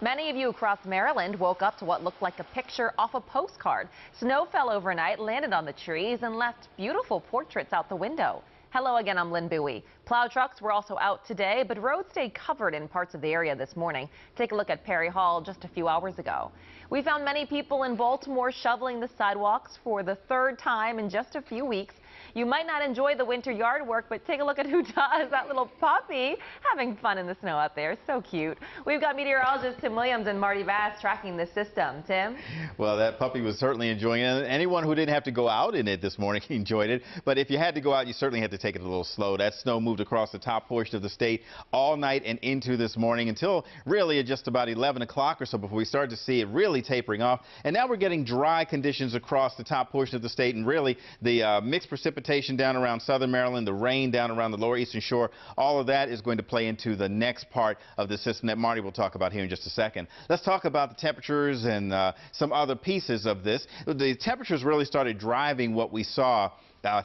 Many of you across Maryland woke up to what looked like a picture off a postcard. Snow fell overnight, landed on the trees, and left beautiful portraits out the window. Hello again, I'm Lynn Bowie. Plow trucks were also out today, but roads stayed covered in parts of the area this morning. Take a look at Perry Hall just a few hours ago. We found many people in Baltimore shoveling the sidewalks for the third time in just a few weeks. You might not enjoy the winter yard work, but take a look at who does. That little puppy having fun in the snow out there. So cute. We've got meteorologist Tim Williams and Marty Bass tracking the system. Tim? Well, that puppy was certainly enjoying it. Anyone who didn't have to go out in it this morning enjoyed it. But if you had to go out, you certainly had to take it a little slow. That snow moved across the top portion of the state all night and into this morning until really at just about 11 o'clock or so before we started to see it really tapering off. And now we're getting dry conditions across the top portion of the state, and really the mixed precipitation down around southern Maryland, the rain down around the lower eastern shore, all of that is going to play into the next part of the system that Marty will talk about here in just a second. Let's talk about the temperatures and some other pieces of this. The temperatures really started driving what we saw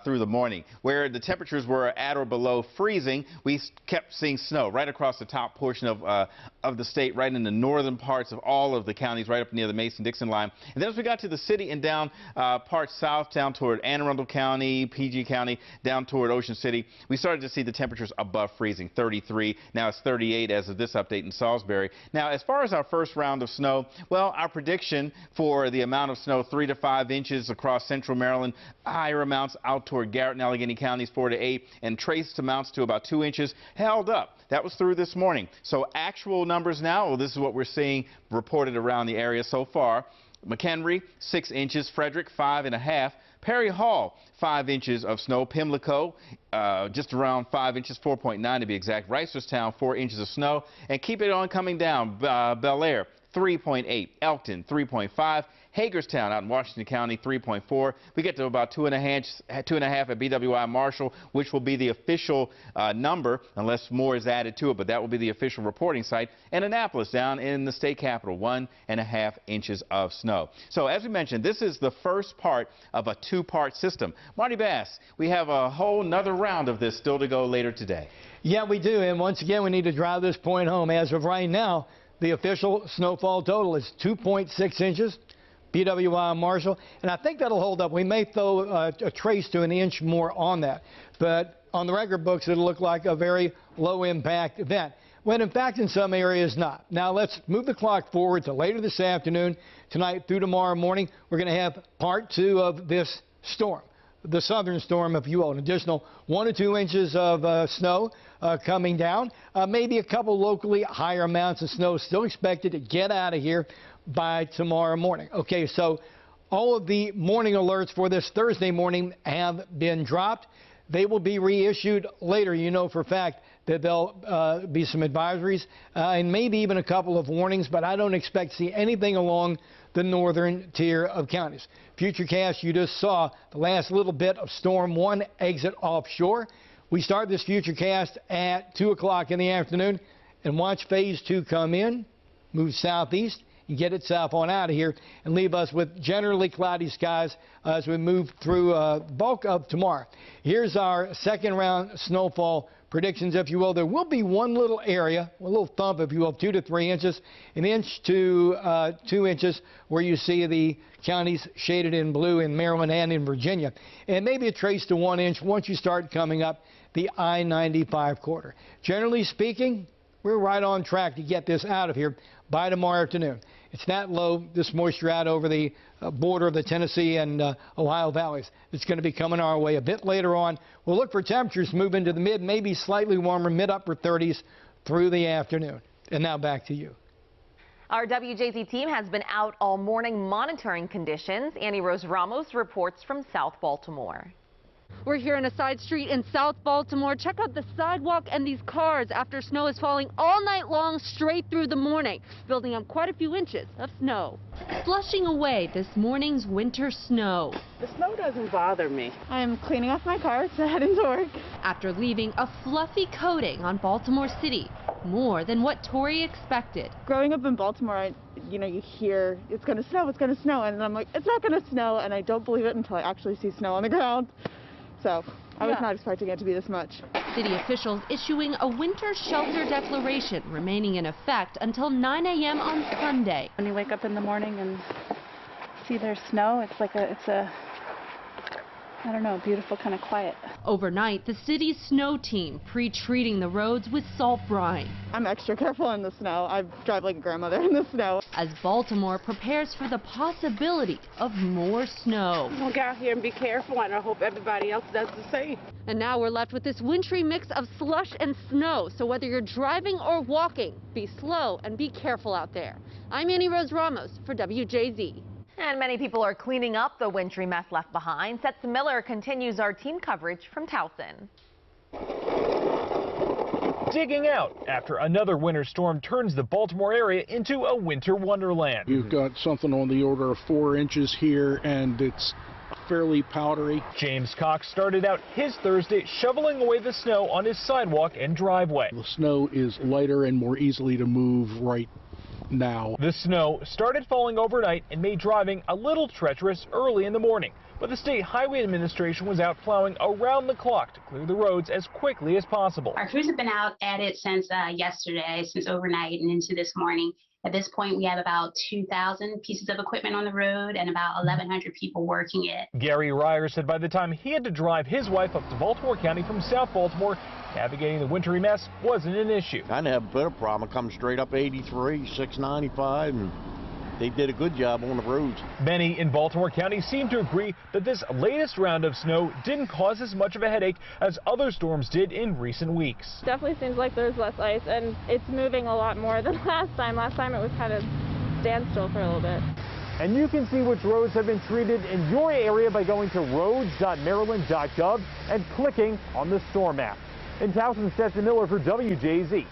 through the morning. Where the temperatures were at or below freezing, we kept seeing snow right across the top portion of the state, right in the northern parts of all of the counties, right up near the Mason-Dixon line. And then as we got to the city and down parts south, down toward Anne Arundel County, PG County, down toward Ocean City, we started to see the temperatures above freezing, 33. Now it's 38 as of this update in Salisbury. Now, as far as our first round of snow, well, our prediction for the amount of snow, 3 to 5 inches across central Maryland, higher amounts out toward Garrett and Allegheny counties, 4 to 8, and trace amounts to about 2 inches, held up. That was through this morning. So actual numbers now, well, this is what we're seeing reported around the area so far. McHenry, 6 inches. Frederick, 5.5. Perry Hall, 5 inches of snow. Pimlico, just around 5 inches, 4.9 to be exact. Reisterstown, 4 inches of snow. And keep it on coming down. Bel Air, 3.8. Elkton, 3.5. Hagerstown out in Washington County, 3.4. We get to about 2.5 at BWI Marshall, which will be the official number, unless more is added to it, but that will be the official reporting site. And Annapolis down in the state capital, 1.5 inches of snow. So as we mentioned, this is the first part of a two-part system. Marty Bass, we have a whole nother round of this still to go later today. Yeah, we do. And once again, we need to drive this point home. As of right now, the official snowfall total is 2.6 inches. BWI Marshall, and I think that'll hold up. We may throw a trace to an inch more on that, but on the record books it'll look like a very low impact event, when in fact in some areas not. Now let's move the clock forward to later this afternoon, tonight through tomorrow morning. We're going to have part 2 of this storm, the southern storm, if you will, an additional 1 to 2 inches of snow coming down, maybe a couple locally higher amounts of snow still expected to get out of here by tomorrow morning. Okay, so all of the morning alerts for this Thursday morning have been dropped. They will be reissued later. You know for a fact that there'll be some advisories and maybe even a couple of warnings, but I don't expect to see anything along the northern tier of counties. Futurecast, you just saw the last little bit of Storm 1 exit offshore. We start this Futurecast at 2 o'clock in the afternoon and watch Phase 2 come in, move southeast, and get itself on out of here and leave us with generally cloudy skies as we move through bulk of tomorrow. Here's our second round snowfall predictions, if you will. There will be one little area, a little thump, if you will, 2 to 3 inches, an inch to 2 inches where you see the counties shaded in blue in Maryland and in Virginia, and maybe a trace to 1 inch once you start coming up the I-95 corridor. Generally speaking, we're right on track to get this out of here by tomorrow afternoon. It's that low, this moisture out over the border of the Tennessee and Ohio valleys. It's going to be coming our way a bit later on. We'll look for temperatures move into the mid, maybe slightly warmer, mid-upper 30s through the afternoon. And now back to you. Our WJZ team has been out all morning monitoring conditions. Annie Rose Ramos reports from South Baltimore. We're here in a side street in South Baltimore. Check out the sidewalk and these cars after snow is falling all night long straight through the morning, building up quite a few inches of snow. Flushing away this morning's winter snow. The snow doesn't bother me. I'm cleaning off my car to head into work. After leaving a fluffy coating on Baltimore City, more than what Tori expected. Growing up in Baltimore, you hear it's going to snow, and I'm like, it's not going to snow, and I don't believe it until I actually see snow on the ground. so I was not expecting it to be this much. City officials issuing a winter shelter declaration remaining in effect until 9 a.m. on Sunday. When you wake up in the morning and see there's snow, it's like I don't know, beautiful, kind of quiet. Overnight, the city's snow team pre-treating the roads with salt brine. I'm extra careful in the snow. I drive like a grandmother in the snow. As Baltimore prepares for the possibility of more snow. We'll get out here and be careful, and I hope everybody else does the same. And now we're left with this wintry mix of slush and snow. So whether you're driving or walking, be slow and be careful out there. I'm Annie Rose Ramos for WJZ. And many people are cleaning up the wintry mess left behind. Seth Miller continues our team coverage from Towson. Digging out after another winter storm turns the Baltimore area into a winter wonderland. You've got something on the order of 4 inches here, and it's fairly powdery. James Cox started out his Thursday shoveling away the snow on his sidewalk and driveway. The snow is lighter and more easily to move right now. The snow started falling overnight and made driving a little treacherous early in the morning, but the State Highway Administration was out plowing around the clock to clear the roads as quickly as possible. Our crews have been out at it since yesterday, since overnight and into this morning. At this point, we have about 2,000 pieces of equipment on the road and about 1,100 people working it. Gary Ryer said by the time he had to drive his wife up to Baltimore County from South Baltimore, navigating the wintry mess wasn't an issue. I didn't have a bit of problem. I come straight up 83, 695, and they did a good job on the roads. Many in Baltimore County seem to agree that this latest round of snow didn't cause as much of a headache as other storms did in recent weeks. Definitely seems like there's less ice, and it's moving a lot more than last time. Last time it was kind of standstill for a little bit. And you can see which roads have been treated in your area by going to roads.maryland.gov and clicking on the storm map. In Towson, Seth Miller for WJZ.